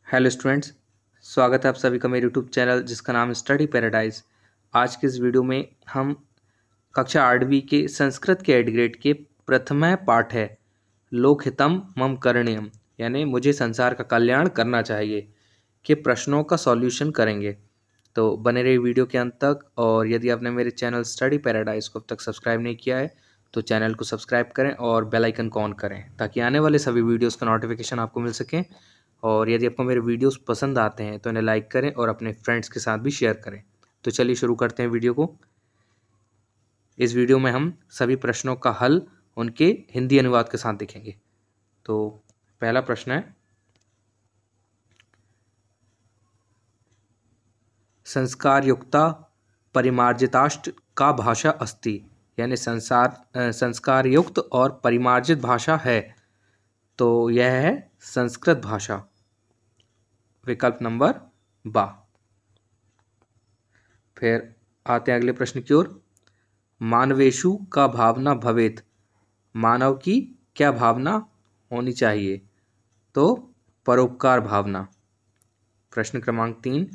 Hello students, स्वागत है आप सभी का मेरे यूट्यूब चैनल जिसका नाम है स्टडी पैराडाइज। आज के इस वीडियो में हम कक्षा 8वीं के संस्कृत के एड ग्रेड के प्रथम पाठ है लोकहितम मम करणीयम, यानी मुझे संसार का कल्याण करना चाहिए के प्रश्नों का सॉल्यूशन करेंगे। तो बने रहिए वीडियो के अंत तक। और यदि आपने मेरे चैनल स्टडी पैराडाइज को अब तक सब्सक्राइब नहीं किया है तो चैनल को सब्सक्राइब करें और बेल आइकन को ऑन करें ताकि आने वाले सभी वीडियोस का नोटिफिकेशन आपको मिल सके। और यदि आपको मेरे वीडियोस पसंद आते हैं तो इन्हें लाइक करें और अपने फ्रेंड्स के साथ भी शेयर करें। तो चलिए शुरू करते हैं वीडियो को। इस वीडियो में हम सभी प्रश्नों का हल उनके हिंदी अनुवाद के साथ देखेंगे। तो पहला प्रश्न है, संस्कार युक्ता परिमार्जिताष्ट का भाषा अस्ति, यानी संस्कार युक्त और परिमार्जित भाषा है तो यह है संस्कृत भाषा। विकल्प नंबर बा। फिर आते हैं अगले प्रश्न की ओर। मानवेशु का भावना भवेत, मानव की क्या भावना होनी चाहिए तो परोपकार भावना। प्रश्न क्रमांक 3,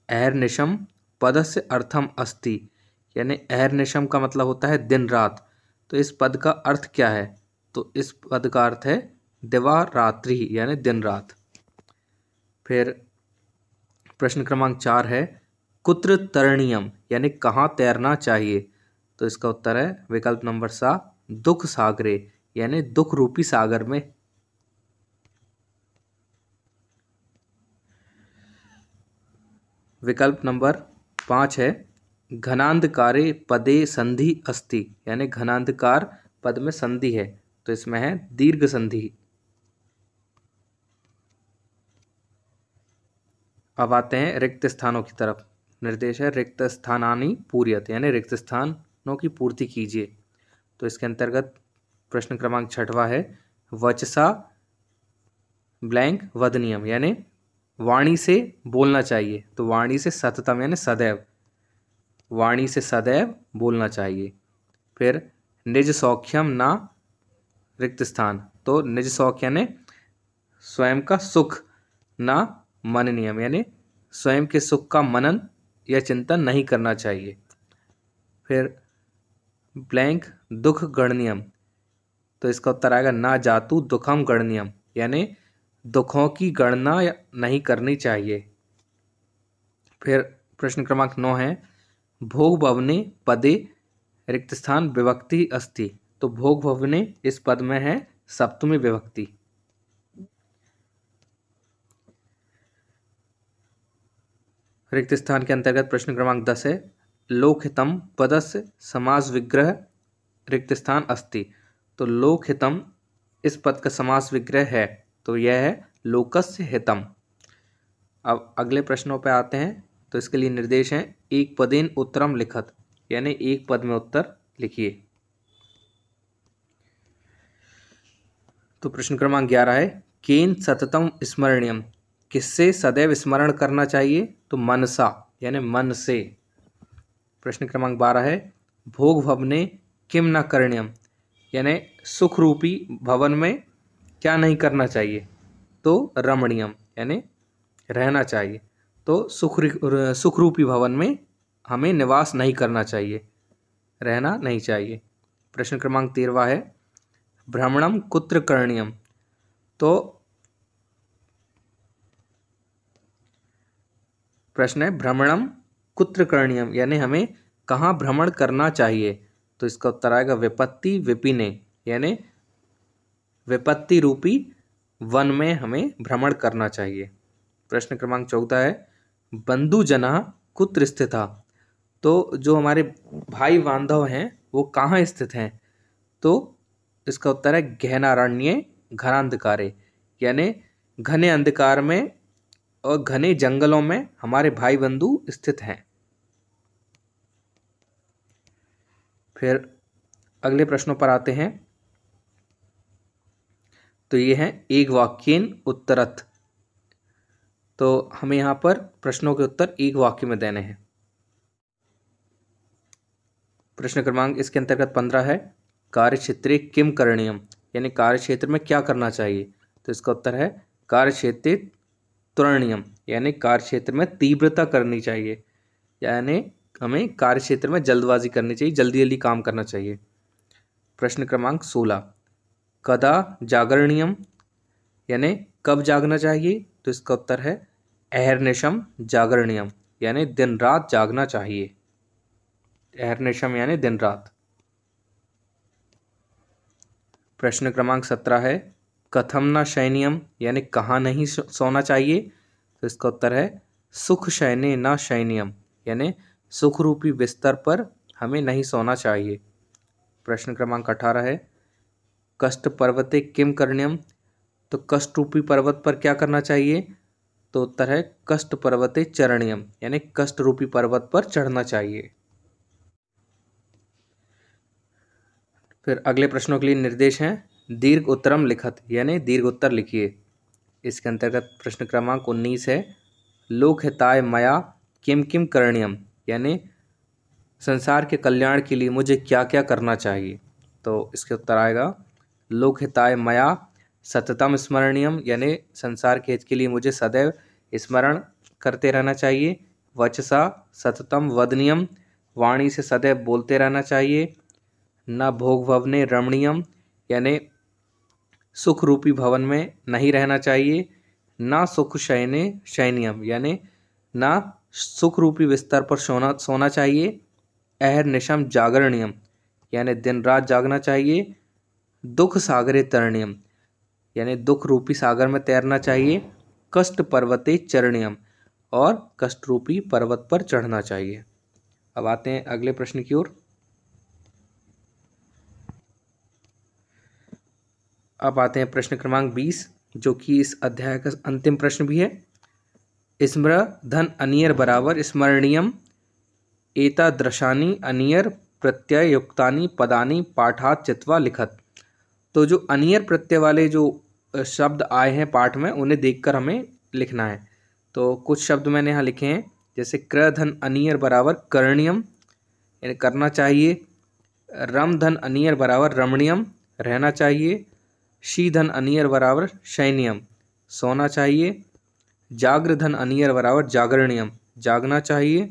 अहर्निशम पदस्य अर्थम अस्ति, यानी अहर्निशम का मतलब होता है दिन रात, तो इस पद का अर्थ क्या है तो इस पद का अर्थ है दिवा रात्रि, यानी दिन रात। फिर प्रश्न क्रमांक 4 है, कुत्र तरणीयम, यानी कहाँ तैरना चाहिए तो इसका उत्तर है विकल्प नंबर सा, दुख सागरे, यानी दुख रूपी सागर में। विकल्प नंबर 5 है, घनांधकारे पदे संधि अस्ति, यानी घनांधकार पद में संधि है तो इसमें है दीर्घ संधि। अब आते हैं रिक्त स्थानों की तरफ। निर्देश है रिक्त स्थानानि पूर्यत, यानी रिक्त स्थानों की पूर्ति कीजिए। तो इसके अंतर्गत प्रश्न क्रमांक 6वां है, वचसा ब्लैंक वदनियम, यानी वाणी से बोलना चाहिए तो वाणी से सततम, यानी सदैव, वाणी से सदैव बोलना चाहिए। फिर निज सौख्यम ना रिक्त स्थान, तो निज सौख्य यानी स्वयं का सुख, ना मन नियम, यानी स्वयं के सुख का मनन या चिंतन नहीं करना चाहिए। फिर ब्लैंक दुख गणनियम, तो इसका उत्तर आएगा ना जातु दुखम गणनियम, यानी दुखों की गणना नहीं करनी चाहिए। फिर प्रश्न क्रमांक 9 है, भोग भवने पदे रिक्त स्थान विभक्ति अस्ति, तो भोग भवने इस पद में है सप्तमी विभक्ति। रिक्त स्थान के अंतर्गत प्रश्न क्रमांक 10 है, लोकहितम पदस्य समास विग्रह रिक्त स्थान अस्ति, तो लोकहितम इस पद का समास विग्रह है तो यह है लोकस्य हितम। अब अगले प्रश्नों पर आते हैं। तो इसके लिए निर्देश हैं, एक पदेन उत्तरम लिखत, यानी एक पद में उत्तर लिखिए। तो प्रश्न क्रमांक 11 है, केन सततम स्मरणीयम, किससे सदैव स्मरण करना चाहिए तो मनसा, यानी मन से। प्रश्न क्रमांक 12 है, भोग भवने किम न करणीयम, यानी सुख रूपी भवन में क्या नहीं करना चाहिए तो रमणीयम, यानी रहना चाहिए, तो सुख रूपी भवन में हमें निवास नहीं करना चाहिए, रहना नहीं चाहिए। प्रश्न क्रमांक 13 है, भ्रमणम कुत्र करणीयम, तो प्रश्न है भ्रमणम कुत्र करणीयम, यानी हमें कहाँ भ्रमण करना चाहिए तो इसका उत्तर आएगा विपत्ति विपिने, यानी विपत्ति रूपी वन में हमें भ्रमण करना चाहिए। प्रश्न क्रमांक 14 है, बंधु जना कुत्र स्थिता, तो जो हमारे भाई बांधव हैं वो कहाँ स्थित हैं तो इसका उत्तर है गहनारण्य घनांधकारे, यानी घने अंधकार में और घने जंगलों में हमारे भाई बंधु स्थित हैं। फिर अगले प्रश्नों पर आते हैं। तो ये है एक वाक्येन उत्तरत, तो हमें यहाँ पर प्रश्नों के उत्तर एक वाक्य में देने हैं। प्रश्न क्रमांक इसके अंतर्गत 15 है, कार्यक्षेत्रे किम करणीयम, यानी कार्यक्षेत्र में क्या करना चाहिए तो इसका उत्तर है कार्यक्षेत्रे त्वरणीयम यानी कार्य क्षेत्र में तीव्रता करनी चाहिए, यानी हमें कार्य क्षेत्र में जल्दबाजी करनी चाहिए, जल्दी जल्दी काम करना चाहिए। प्रश्न क्रमांक 16, कदा जागरणीयम यानी कब जागना चाहिए? तो इसका उत्तर है अहर्निशम जागरणीयम यानी दिन रात जागना चाहिए। अहर्निशम यानी दिन रात। प्रश्न क्रमांक 17 है, कथम न शयनीयम यानी कहाँ नहीं सोना चाहिए? तो इसका उत्तर है सुख शयने न शयनीयम यानी सुख रूपी बिस्तर पर हमें नहीं सोना चाहिए। प्रश्न क्रमांक 18 है, कष्ट पर्वते किम करणीयम? तो कष्ट रूपी पर्वत पर क्या करना चाहिए? तो उत्तर है कष्ट पर्वते चरणीयम यानी कष्ट रूपी पर्वत पर चढ़ना चाहिए। फिर अगले प्रश्नों के लिए निर्देश हैं, दीर्घ उत्तरम लिखत यानी दीर्घ उत्तर लिखिए। इसके अंतर्गत प्रश्न क्रमांक 19 है, लोकहिताय मया किम किम करणीयम यानी संसार के कल्याण के लिए मुझे क्या क्या करना चाहिए? तो इसके उत्तर आएगा लोकहिताय मया सततम स्मरणीयम यानी संसार के हित के लिए मुझे सदैव स्मरण करते रहना चाहिए। वचसा सततम वदनीयम वाणी से सदैव बोलते रहना चाहिए। न भोग भवने रमणीयम यानी सुख रूपी भवन में नहीं रहना चाहिए। ना सुख शयने शयनियम यानी ना सुख रूपी बिस्तर पर सोना चाहिए। अहर्निशम जागरणीयम यानी दिन रात जागना चाहिए। दुख सागरे तरणीयम यानी दुख रूपी सागर में तैरना चाहिए। कष्ट पर्वते चरणीयम और कष्ट रूपी पर्वत पर चढ़ना चाहिए। अब आते हैं अगले प्रश्न की ओर। अब आते हैं प्रश्न क्रमांक 20 जो कि इस अध्याय का अंतिम प्रश्न भी है। स्मृ धन अनियर बराबर स्मरणीयम एतादृशानि अनियर प्रत्यय युक्तानि पदानि पाठात चित्वा लिखत। तो जो अनियर प्रत्यय वाले जो शब्द आए हैं पाठ में उन्हें देखकर हमें लिखना है। तो कुछ शब्द मैंने यहाँ लिखे हैं, जैसे क्र धन अनियर बराबर करणीयम यानी करना चाहिए। रम धन अनियर बराबर रमणीयम रहना चाहिए। शी धन अनियर बराबर शयनियम सोना चाहिए। जाग्र धन अनियर बराबर जागरणीयम जागना चाहिए।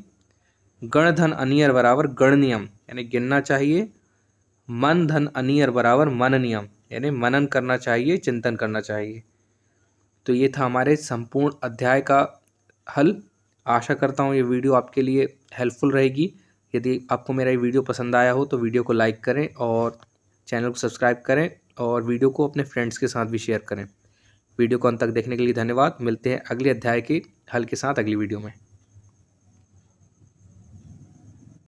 गण धन अनियर बराबर गणनीयम यानी गिनना चाहिए। मन धन अनियर बराबर मननियम यानी मनन करना चाहिए, चिंतन करना चाहिए। तो ये था हमारे संपूर्ण अध्याय का हल। आशा करता हूँ ये वीडियो आपके लिए हेल्पफुल रहेगी। यदि आपको मेरा ये वीडियो पसंद आया हो तो वीडियो को लाइक करें और चैनल को सब्सक्राइब करें और वीडियो को अपने फ्रेंड्स के साथ भी शेयर करें। वीडियो को अंत तक देखने के लिए धन्यवाद। मिलते हैं अगले अध्याय के हल के साथ अगली वीडियो में।